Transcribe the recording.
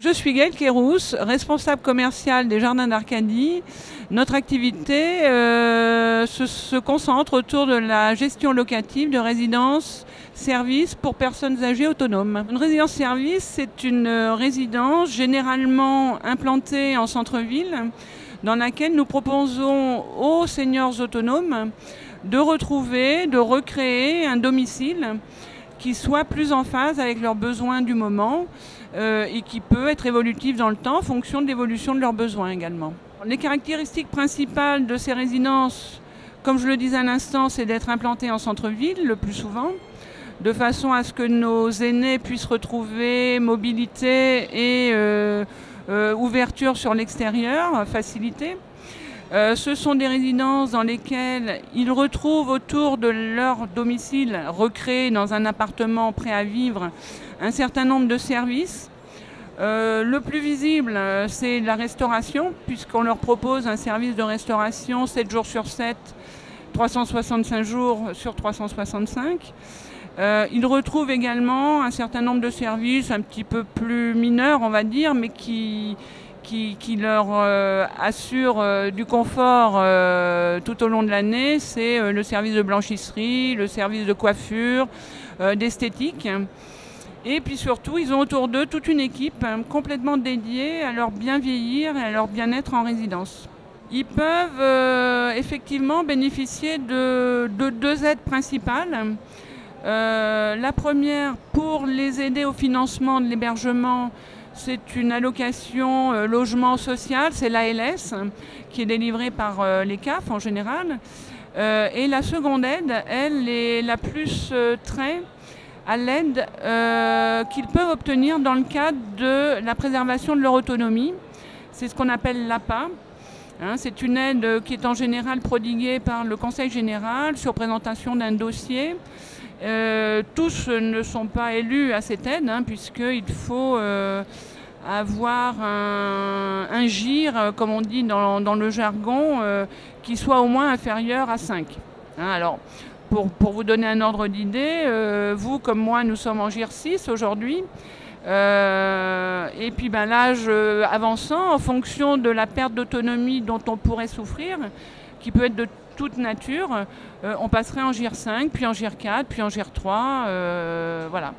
Je suis Gaëlle Kérousse, responsable commerciale des Jardins d'Arcadie. Notre activité se concentre autour de la gestion locative de résidences-services pour personnes âgées autonomes. Une résidence-service, c'est une résidence généralement implantée en centre-ville dans laquelle nous proposons aux seniors autonomes de retrouver, de recréer un domicile qui soit plus en phase avec leurs besoins du moment et qui peut être évolutif dans le temps en fonction de l'évolution de leurs besoins également. Les caractéristiques principales de ces résidences, comme je le disais à l'instant, c'est d'être implantées en centre-ville le plus souvent, de façon à ce que nos aînés puissent retrouver mobilité et ouverture sur l'extérieur, facilité. Ce sont des résidences dans lesquelles ils retrouvent autour de leur domicile recréé dans un appartement prêt à vivre un certain nombre de services. Le plus visible, c'est la restauration, puisqu'on leur propose un service de restauration 7 jours sur 7, 365 jours sur 365. Ils retrouvent également un certain nombre de services un petit peu plus mineurs, on va dire, mais qui leur assure du confort tout au long de l'année. C'est le service de blanchisserie, le service de coiffure, d'esthétique. Et puis surtout, ils ont autour d'eux toute une équipe complètement dédiée à leur bien vieillir et à leur bien-être en résidence. Ils peuvent effectivement bénéficier de deux aides principales. La première, pour les aider au financement de l'hébergement, c'est une allocation logement social, c'est l'ALS, qui est délivrée par les CAF en général. Et la seconde aide, elle, est la plus trait à l'aide qu'ils peuvent obtenir dans le cadre de la préservation de leur autonomie. C'est ce qu'on appelle l'APA. C'est une aide qui est en général prodiguée par le Conseil général sur présentation d'un dossier. Tous ne sont pas élus à cette aide, puisqu'il faut avoir un GIR, comme on dit dans le jargon, qui soit au moins inférieur à 5. Alors, pour vous donner un ordre d'idée, vous comme moi, nous sommes en GIR 6 aujourd'hui. Et puis l'âge avançant, en fonction de la perte d'autonomie dont on pourrait souffrir, qui peut être de toute nature, on passerait en GIR 5, puis en GIR 4, puis en GIR 3, voilà.